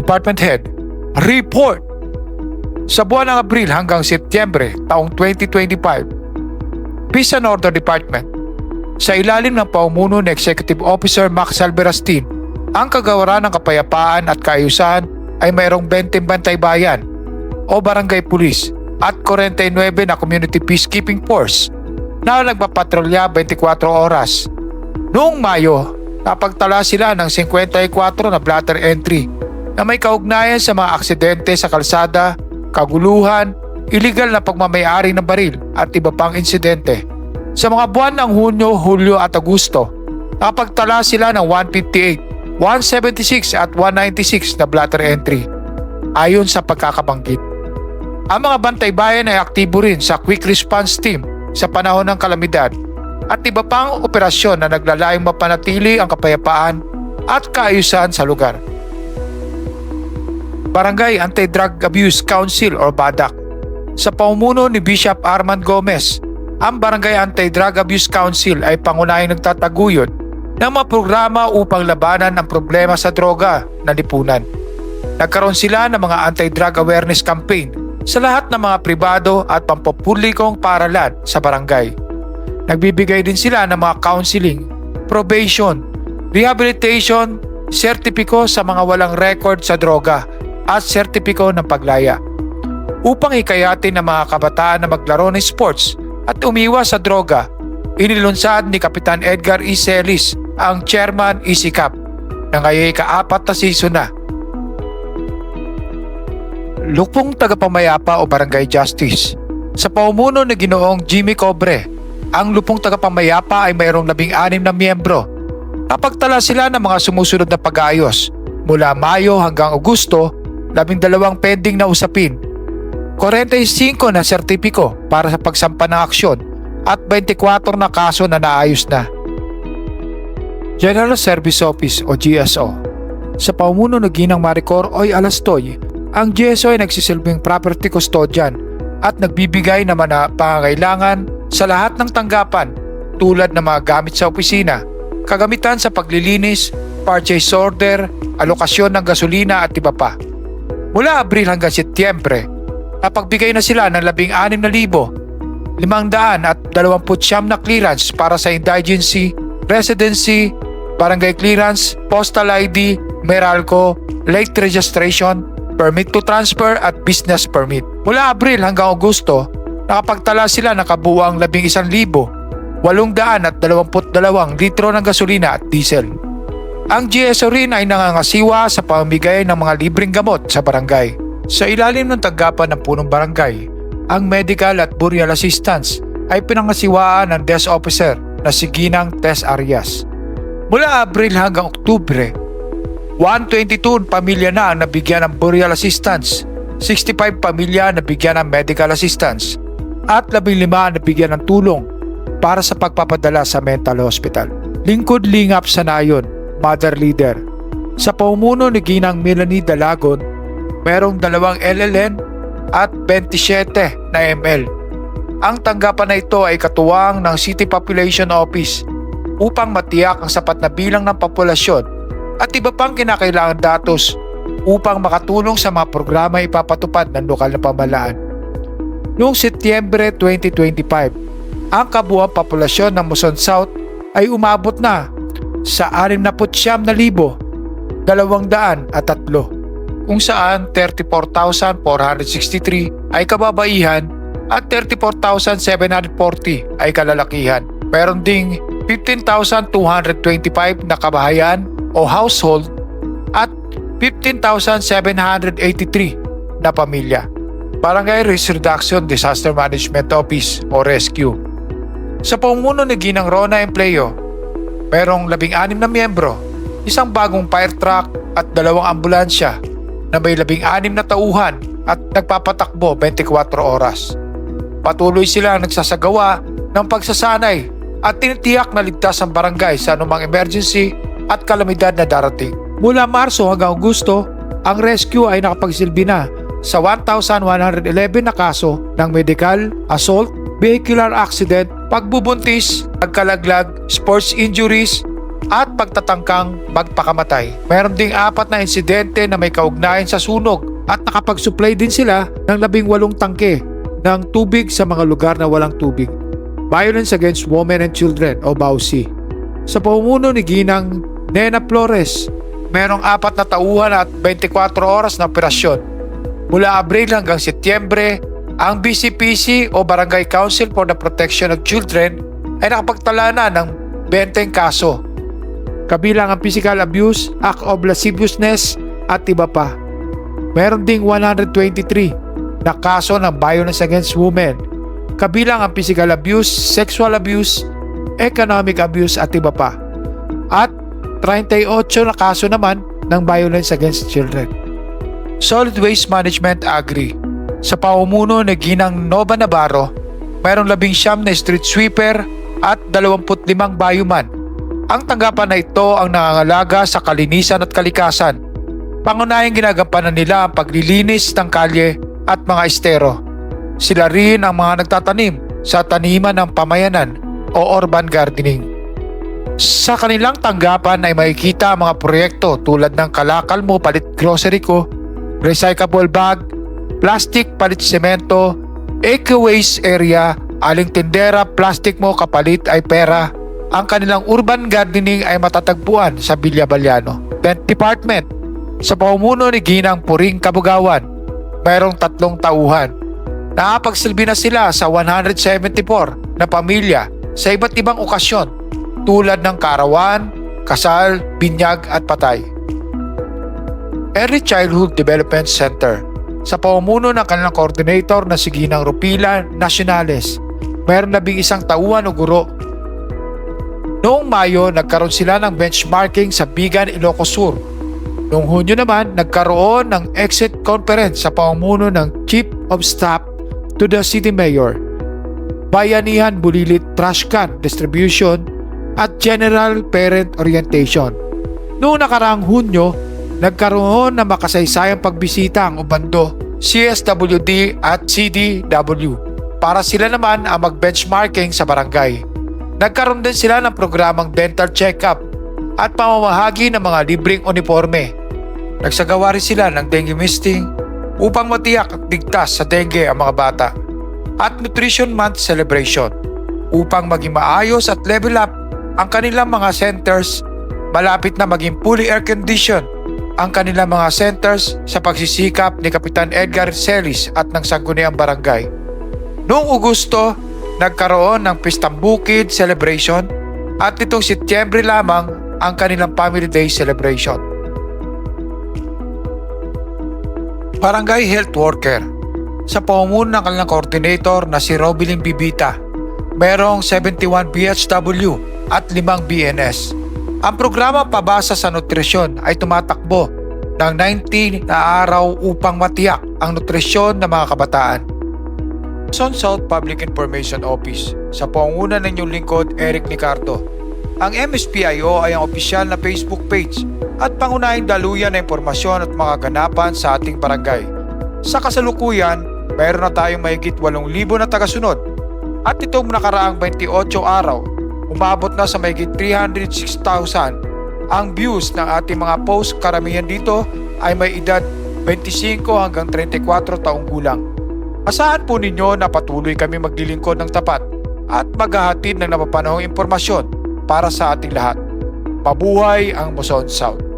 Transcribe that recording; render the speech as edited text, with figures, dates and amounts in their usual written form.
Department Head, report! Sa buwan ng Abril hanggang Setyembre taong 2025, Peace and Order Department, sa ilalim ng pamumuno ni Executive Officer Max Alberastin, ang kagawaran ng kapayapaan at kaayusan ay mayroong 20 bantay bayan o barangay pulis at 49 na community peacekeeping force na nagpapatrolya 24 oras. Noong Mayo, napagtala sila ng 54 na blotter entry na may kaugnayan sa mga aksidente sa kalsada, kaguluhan, iligal na pagmamayari ng baril at iba pang insidente. Sa mga buwan ng Hunyo, Hulyo at Agosto, napagtala sila ng 158, 176 at 196 na blotter entry ayon sa pagkakabanggit. Ang mga bantay bayan ay aktibo rin sa Quick Response Team sa panahon ng kalamidad at iba pang operasyon na naglalayong mapanatili ang kapayapaan at kaayusan sa lugar. Barangay Anti-Drug Abuse Council o BADAC. Sa pamumuno ni Bishop Armand Gomez, ang Barangay Anti-Drug Abuse Council ay pangunahing nagtataguyod ng mga programa upang labanan ang problema sa droga na lipunan. Nagkaroon sila ng mga anti-drug awareness campaign sa lahat ng mga pribado at pampublikong paaralan sa barangay. Nagbibigay din sila ng mga counseling, probation, rehabilitation, sertipiko sa mga walang record sa droga at sertipiko ng paglaya. Upang hikayatin ng mga kabataan na maglaro ng sports at umiwas sa droga, inilunsad ni Kapitan Edgar E. Celis ang Chairman EasyCap na ngayon ika-4 na season na. Lupong Tagapamayapa o Barangay Justice. Sa pamumuno ni Ginoong Jimmy Cobre, ang Lupong Tagapamayapa ay mayroong 16 na miyembro. Napagtala sila ng mga sumusunod na pag-aayos mula Mayo hanggang Agosto, 12 pending na usapin, 45 na sertipiko para sa pagsampa ng aksyon at 24 na kaso na naayos na. General Service Office o GSO. Sa pamumuno ng Ginang Maricor Oy Alastoy, ang GSO ay nagsisilbing property custodian at nagbibigay naman na pangangailangan sa lahat ng tanggapan tulad ng mga gamit sa opisina, kagamitan sa paglilinis, purchase order, alokasyon ng gasolina at iba pa. Mula Abril hanggang Setyembre, napagbigay na sila ng 16,529 na clearance para sa indigency, residency, barangay clearance, postal ID, Meralco, late registration, permit to transfer at business permit. Mula Abril hanggang Agosto, nakapagtala sila ng kabuuang 11,822 litro ng gasolina at diesel. Ang GSO rin ay nangangasiwa sa pamamigay ng mga libreng gamot sa barangay. Sa ilalim ng tanggapan ng punong barangay, ang medical at burial assistance ay pinangasiwaan ng desk officer na si Ginang Tess Arias. Mula Abril hanggang Oktubre, 122 pamilya na ang nabigyan ng burial assistance, 65 pamilya nabigyan ng medical assistance, at 15 nabigyan ng tulong para sa pagpapadala sa mental hospital. Lingkod Lingap sa Nayon, Mother Leader. Sa pamumuno ni Ginang Melanie Dalagon, merong 2 LLN at 27 na ML. Ang tanggapan na ito ay katuwang ng City Population Office upang matiyak ang sapat na bilang ng populasyon at iba pang kinakailangan datos upang makatulong sa mga programa ipapatupad ng lokal na pamahalaan. Noong Setyembre 2025, ang kabuuang populasyon ng Muson South ay umabot na sa 69,203 kung saan 34,463 ay kababaihan at 34,740 ay kalalakihan. Meron ding 15,225 na kabahayan o household at 15,783 na pamilya. Barangay Risk Reduction Disaster Management Office o Rescue. Sa pamumuno ni Ginang Rona Empleo, mayroong 16 na miyembro, isang bagong fire truck at 2 ambulansya na may 16 na tauhan at nagpapatakbo 24 oras. Patuloy silang nagsasagawa ng pagsasanay at tinitiyak na ligtas ang barangay sa anumang emergency at kalamidad na darating. Mula Marso hanggang Agosto, ang rescue ay nakapagsilbi na sa 1,111 na kaso ng medical, assault, vehicular accident, pagbubuntis, pagkalaglag, sports injuries, at pagtatangkang magpakamatay. Meron ding 4 na insidente na may kaugnayan sa sunog at nakapag-supply din sila ng 18 tangke ng tubig sa mga lugar na walang tubig. Violence Against Women and Children o BAUC. Sa pamumuno ni Ginang Nena Flores, merong 4 na tauhan at 24 oras na operasyon. Mula Abril hanggang Setyembre, ang BCPC o Barangay Council for the Protection of Children ay nakapagtala na ng 20 kaso. Kabilang ang physical abuse, act of lasciviousness at iba pa. Meron ding 123 na kaso ng violence against women. Kabilang ang physical abuse, sexual abuse, economic abuse at iba pa. At 38 na kaso naman ng violence against children. Solid Waste Management Agri. Sa pamumuno ni Ginang Nova Navarro, mayroong 19 na street sweeper at 25 bayuman. Ang tanggapan na ito ang nangangalaga sa kalinisan at kalikasan. Pangunahing ginagampanan nila ang paglilinis ng kalye at mga estero. Sila rin ang mga nagtatanim sa taniman ng pamayanan o urban gardening. Sa kanilang tanggapan ay makikita ang mga proyekto tulad ng Kalakal Mo Palit Grocery Ko, Recyclable Bag, Plastic Palit Semento, Eco-Waste Area, Aling Tindera Plastic Mo Kapalit ay Pera. Ang kanilang urban gardening ay matatagpuan sa Villa Baliano. Plant Department. Sa pamumuno ni Ginang Puring Kabugawan, mayroong 3 tauhan. Nakapagsilbi na sila sa 174 na pamilya sa iba't ibang okasyon tulad ng kaarawan, kasal, binyag at patay. Early Childhood Development Center. Sa pamumuno ng kanilang coordinator na si Ginang Rupila Nacionales, mayroon 11 tauhan o guro. Noong Mayo, nagkaroon sila ng benchmarking sa Bigan, Ilocos Sur. Noong Hunyo naman, nagkaroon ng exit conference sa pamumuno ng Chief of Staff to the City Mayor, Bayanihan Bulilit Trash Can Distribution at General Parent Orientation. Noong nakaraang Hunyo, nagkaroon ng makasaysayang pagbisita ang ubando, CSWD at CDW para sila naman ang mag-benchmarking sa barangay. Nagkaroon din sila ng programang dental check-up at pamamahagi ng mga libreng uniforme. Nagsagawa rin sila ng dengue misting upang matiyak at ligtas sa dengue ang mga bata. At Nutrition Month Celebration upang maging maayos at level up ang kanilang mga centers, malapit na maging fully air-conditioned ang kanilang mga centers sa pagsisikap ni Kapitan Edgar Celis at ng Sangguniang Barangay. Noong Agosto, nagkaroon ng Pistang Bukid Celebration at nitong Setyembre lamang ang kanilang Family Day Celebration. Barangay Health Worker. Sa pamumuno ng kanilang coordinator na si Robilin Bibita, mayroong 71 BHW at 5 BNS. Ang programa Pabasa sa Nutrisyon ay tumatakbo ng 90 na araw upang matiyak ang nutrisyon ng mga kabataan. Quezon South Public Information Office. Sa pangunguna ng inyong lingkod, Eric Nicardo. Ang MSPIO ay ang opisyal na Facebook page at pangunahing daluyan na impormasyon at mga ganapan sa ating barangay. Sa kasalukuyan, mayroon na tayong mahigit 8,000 na tagasunod at itong nakaraang 28 araw, umabot na sa mahigit 306,000 ang views ng ating mga post. Karamihan dito ay may edad 25 hanggang 34 taong gulang. Asahan po ninyo na patuloy kami maglilingkod ng tapat at maghahatid ng napapanahong impormasyon para sa ating lahat. Mabuhay ang Quezon South!